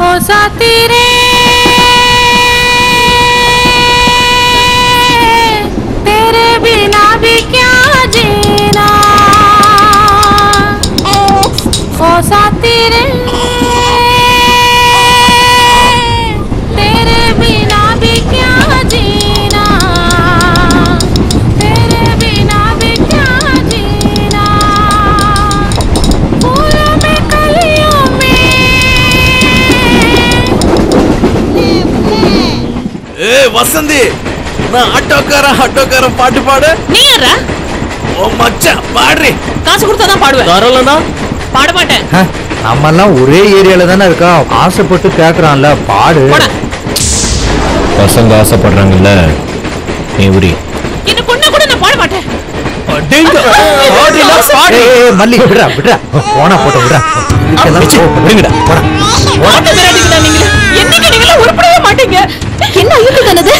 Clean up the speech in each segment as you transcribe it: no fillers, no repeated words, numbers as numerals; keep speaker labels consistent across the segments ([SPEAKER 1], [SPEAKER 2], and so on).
[SPEAKER 1] ओ साथी रे तेरे बिना भी क्या जीना ओ साथी रे तेरे बिना भी क्या जीना तेरे बिना भी क्या जीना फूलों में कलियों में
[SPEAKER 2] ए वसंती நான் ஆட்டோக்காரன் பாட்டு பாடு.
[SPEAKER 1] நீ யாரா?
[SPEAKER 2] ஓ மச்சான் பாடுறே.
[SPEAKER 1] காசு கொடுத்தா தான் பாடுவேன்.
[SPEAKER 2] தரலனா
[SPEAKER 1] பாட மாட்டேன்.
[SPEAKER 3] நம்ம எல்லாம் ஒரே ஏரியால தானே இருக்கோம். ஆசைப்பட்டு கேக்குறான்ல பாடு.
[SPEAKER 4] பசங்க ஆசைப்படுறாங்கல்ல நீ உரி.
[SPEAKER 1] என்ன கொன்னா கூட நான் பாட மாட்டேன்.
[SPEAKER 2] அடேங்க பாடுடா பாடு.
[SPEAKER 3] மல்லி விடுடா போனா போட்டு விடுடா. இதுக்கெல்லாம் விடுங்கடா போடா.
[SPEAKER 1] பாட்டு விளையாடுங்கடா நீங்க. என்னைக்கு நீங்க உருப்படவே மாட்டீங்க. என்ன அழுக்கு தானது?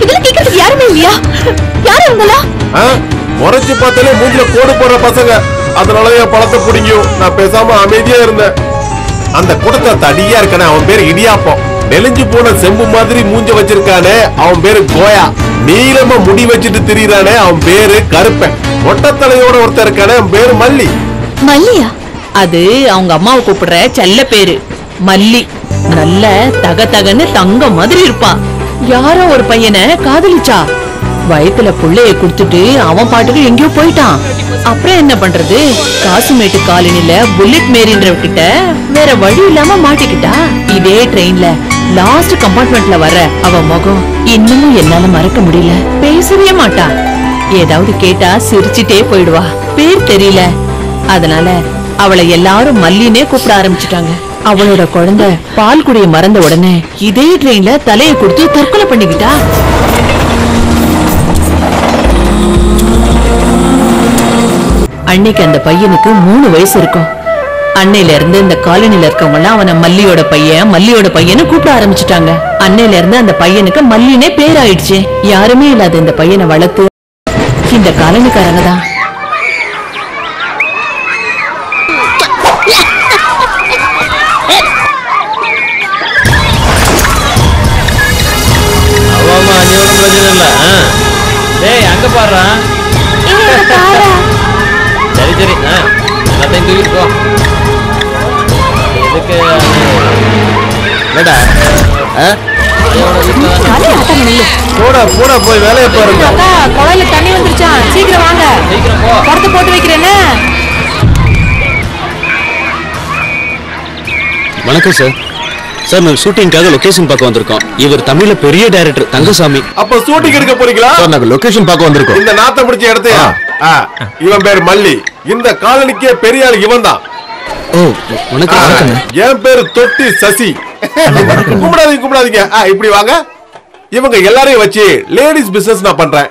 [SPEAKER 1] இதெல்லாம் கேட்கறதுக்கு யாருமே இல்லையா? யாரு அவங்களா?
[SPEAKER 5] முறைச்சு பார்த்தாலே மூஞ்சில கோடு போடுற பசங்க. அதனாலதான் பழத்தை பிடிக்கும். நான் பேசாம அமைதியா இருந்தேன். அந்த கூட்டத்தை தடியா இருக்கானே அவன் பேரு இடியாப்பம். நெலிஞ்சு போன செம்பு மாதிரி மூஞ்ச வச்சிருக்கானே அவன் பேரு கோயா. நீளமா முடி வச்சுட்டு திரியறானே அவன் பேரு கருப்பன். ஒட்டத்தலையோட ஒருத்தர் இருக்கானே அவன் பேரு மல்லி.
[SPEAKER 1] மல்லியா? அது அவங்க அம்மாவை கூப்பிடுற செல்ல பேரு மல்லி. நல்ல தகன்னு தங்க மாதிரி இருப்பான். யாரோ ஒரு பையனை காதலிச்சா. வயத்துல புள்ளைய குடுத்துட்டு அவன் பாட்டுக்கு எங்கேயோ போயிட்டான். அப்புறம் என்ன பண்றது? காசுமேட்டு காலனில புல்லட் மேரின்றவ கிட்ட வேற வழி இல்லாம மாட்டிக்கிட்டா. இதே ட்ரெயின்ல லாஸ்ட் கம்பார்ட்மெண்ட்ல வர அவ முகம் இன்னமும் என்னால மறக்க முடியல. பேசவே மாட்டா. ஏதாவது கேட்டா சிரிச்சுட்டே போயிடுவா. பேர் தெரியல. அதனால அவளை எல்லாரும் மல்லினே கூப்பிட ஆரம்பிச்சுட்டாங்க. அவளோட குழந்தை பால் குடிய மறந்த உடனே இதே ட்ரெயின்ல தலையை கொடுத்து தற்கொலை பண்ணிக்கிட்டா. அன்னைக்கு அந்த பையனுக்கு 3 வயசு இருக்கும். அன்னையில இருந்து இந்த காலனில இருக்கவங்க எல்லாம் அவனை மல்லியோட பையனை கூப்பிட ஆரம்பிச்சுட்டாங்க. அன்னையில இருந்து அந்த பையனுக்கு மல்லினே பேர் ஆயிடுச்சு. யாருமே இல்லாத இந்த பையனை வளர்த்து இந்த காலனிக்காரங்க தான்.
[SPEAKER 2] ஆமா நீ ஒன்றும் பிரச்சனை இல்லை. டேய் அங்க பாடுறா. சரி எல்லாத்தையும் தூக்கிட்டு போ. எதுக்கு
[SPEAKER 5] போட போய் வேலையை பாருங்க.
[SPEAKER 1] குழாயில தண்ணி வந்துருச்சா? சீக்கிரம் வாங்க.
[SPEAKER 2] சீக்கிரம் போ.
[SPEAKER 1] படத்தை போட்டு வைக்கிறேன்னு.
[SPEAKER 4] வணக்கம் சார். சார் நான் ஷூட்டிங்காக லொகேஷன் பார்க்க வந்திருக்கோம். இவர் தமிழ்ல பெரிய டைரக்டர் தங்கசாமி.
[SPEAKER 5] அப்ப ஷூட்டிங் எடுக்க போறீங்களா?
[SPEAKER 4] சார் நாங்க லொகேஷன் பார்க்க வந்திருக்கோம்.
[SPEAKER 5] இந்த நாத்த முடிச்ச இடத்தையா? இவன் பேர் மல்லி. இந்த காலனிக்கே பெரிய ஆள் இவன் தான்.
[SPEAKER 4] ஓ வணக்கம்.
[SPEAKER 5] என் பேரு தொட்டி சசி. கும்பிடாதீங்க. இப்படி வாங்க. இவங்க எல்லாரையும் வச்சு லேடிஸ் பிசினஸ் நான் பண்றேன்.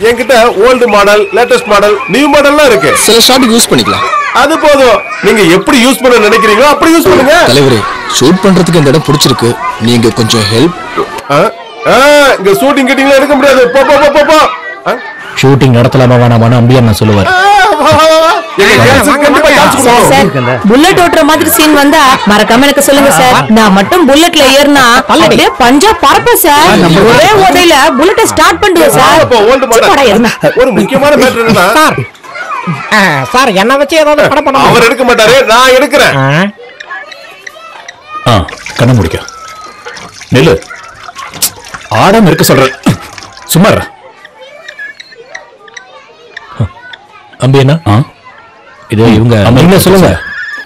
[SPEAKER 5] என்கிட்ட old model, latest model, new மாடல்லாம் இருக்கு.
[SPEAKER 4] சில ஷாட்டுக்கு யூஸ் பண்ணிக்கலாம்.
[SPEAKER 5] அது போதும். நீங்க எப்படி யூஸ் பண்ண நினைக்கிறீங்களோ அப்படி யூஸ் பண்ணுங்க.
[SPEAKER 4] தலைவரே ஷூட் பண்றதுக்கு இந்த இடம் பிடிச்சிருக்கு. நீங்க கொஞ்சம் ஹெல்ப்.
[SPEAKER 5] இங்க ஷூட்டிங் கிட்டிங்ல எடுக்க முடியாது. போ.
[SPEAKER 4] ஷூட்டிங் நடத்தலாமா வேணாமான்னு அம்பியா நான் சொல்லுவார்.
[SPEAKER 1] புல்லட் ஓட்டுற மாதிரி சீன் வந்தா மறக்காம எனக்கு சொல்லுங்க சார். நான் மட்டும் புல்லட்ல ஏறினா அப்படியே பஞ்சா பறப்ப சார். ஒரே ஓடையில புல்லட்டை ஸ்டார்ட் பண்ணுவேன் சார்.
[SPEAKER 5] ஒரு முக்கியமான மேட்டர் என்னன்னா
[SPEAKER 6] சார் என்ன வச்சு ஏதாவது படம் பண்ண
[SPEAKER 5] அவர் எடுக்க மாட்டாரு, நான் எடுக்கிறேன்.
[SPEAKER 4] கண்ண முடிக்க நெல்லு ஆடாம இருக்க சொல்றேன். சும்மா அம்பி என்ன இது இவங்க என்ன சொல்லுங்க.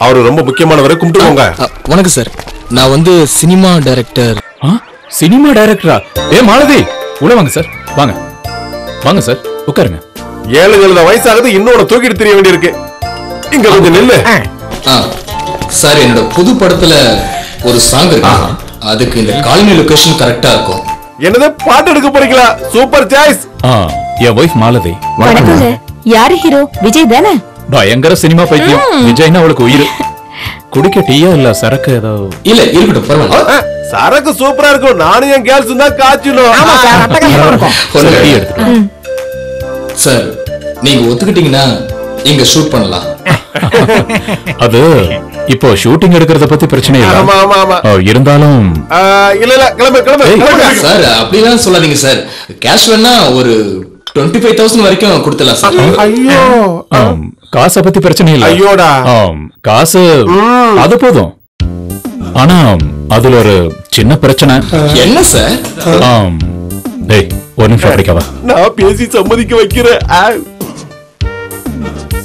[SPEAKER 5] அவரு ரொம்ப முக்கியமானவரை கும்பிட்டுக்கோங்க.
[SPEAKER 4] வணக்கம் சார். நான் வந்து சினிமா டைரக்டர். சினிமா டைரக்டரா? மாலதி உள்ள வாங்க சார். வாங்க சார் உட்காருங்க.
[SPEAKER 5] 7 வயசாகுது இன்னொன்னு தூக்கிட்டு தெரிய வேண்டியிருக்கு. இங்க கொஞ்சம் நெல்லு.
[SPEAKER 4] சார் என்னோட புது படத்துல ஒரு சாங் இருக்கு. அதுக்கு இந்த காலனி லொகேஷன் கரெக்டா இருக்கும்.
[SPEAKER 5] என்னது பாட்டு எடுக்க போறீங்களா? Super choice.
[SPEAKER 4] என் வைஃப் மாலதி.
[SPEAKER 1] வணக்கங்க. யாரு ஹீரோ? விஜய் தானே?
[SPEAKER 4] பயங்கர சினிமா பைத்தியம். விஜய்னா அவளுக்கு உயிர். குடிக்க டீயா இல்ல சரக்கு ஏதோ? இல்ல இருக்கட்டும் பரவாயில்ல.
[SPEAKER 5] சரக்கு சூப்பரா இருக்கும். நானும் என் கேர்ள்ஸ் தான் காய்ச்சணும்.
[SPEAKER 4] சார் நீங்க ஒத்துக்கிட்டீங்கன்னா இங்க ஷூட் பண்ணலாம்.
[SPEAKER 7] அது இப்போ ஷூட்டிங் எடுக்கிறத பத்தி பிரச்சனை இல்ல.
[SPEAKER 5] ஆமா ஆமா ஆமா.
[SPEAKER 7] இருந்தாலும்
[SPEAKER 5] இல்ல இல்ல கிளம்பு கிளம்பு
[SPEAKER 4] சார். அப்படிலாம் சொல்லாதீங்க சார். கேஷ் வேணா ஒரு 25,000 வரைக்கும் கொடுத்துடலாம் சார்.
[SPEAKER 5] ஐயோ
[SPEAKER 7] காசை பத்தி பிரச்சனை இல்ல.
[SPEAKER 5] ஐயோடா.
[SPEAKER 7] காசு அது போதும். ஆனா அதுல ஒரு சின்ன பிரச்சனை.
[SPEAKER 4] என்ன சார்?
[SPEAKER 7] டேய் ஒரு நிமிஷம் அப்படிக்கவா.
[SPEAKER 5] நான் பேசி சம்மதிக்க வைக்கிறேன்.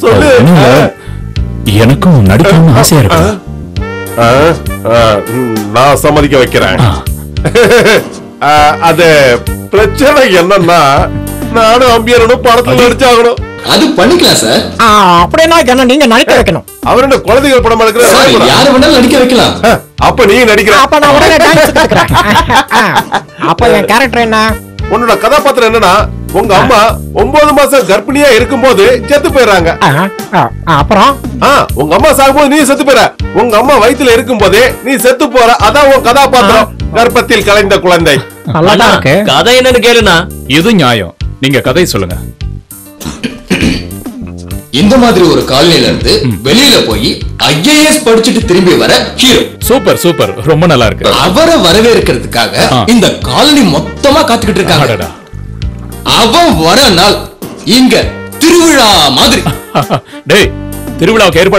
[SPEAKER 5] சொல்லு.
[SPEAKER 7] எனக்கும் நடிக்கணும்னு ஆசையா இருக்கு.
[SPEAKER 5] நான் சம்மதிக்க வைக்கிறேன். அது பிரச்சனை என்னன்னா நானும் அம்பியரனும் படத்துல நடிச்சாகணும்.
[SPEAKER 4] அது பண்ணிக்கலாம் சார்.
[SPEAKER 6] அப்படின்னா என்ன நீங்க நடிக்க வைக்கணும்.
[SPEAKER 5] அவர் என்ன குழந்தைகள் படம் எடுக்கிற
[SPEAKER 4] யாரு வேணாலும் நடிக்க வைக்கலாம்.
[SPEAKER 5] அப்ப நீ நடிக்கிற.
[SPEAKER 6] அப்ப நான் உடனே டான்ஸ் கத்துக்கிறேன். அப்ப என் கேரக்டர் என்ன?
[SPEAKER 5] உன்னோட கதாபாத்திரம் என்னன்னா உங்க அம்மா 9 மாசம் கர்ப்பிணியா இருக்கும்போது செத்து போயிடுறாங்க.
[SPEAKER 6] அப்புறம்
[SPEAKER 5] உங்க அம்மா சாகும்போது நீ செத்து போயிற. உங்க அம்மா வயித்துல இருக்கும் போதே நீ செத்து போற. அதான் உன் கதாபாத்திரம். கர்ப்பத்தில் கலைந்த குழந்தை.
[SPEAKER 6] நல்லா இருக்கு.
[SPEAKER 2] கதை என்னன்னு கேளுனா.
[SPEAKER 7] இது நியாயம். நீங்க கதை சொல்லுங்க.
[SPEAKER 4] இந்த மாதிரி ஒரு காலனில இருந்து வெளியில போய் IAS படிச்சுட்டு திரும்பி வர ஹீரோ.
[SPEAKER 7] Super super. ரொம்ப நல்லா இருக்கு.
[SPEAKER 4] அவரை வரவேற்கிறதுக்காக இந்த காலனி மொத்தமா காத்துக்கிட்டு இருக்காங்க. அவன் வர நாள் இங்க திருவிழா மாதிரி.
[SPEAKER 7] டேய் திருவிழாவுக்கு ஏற்பாடு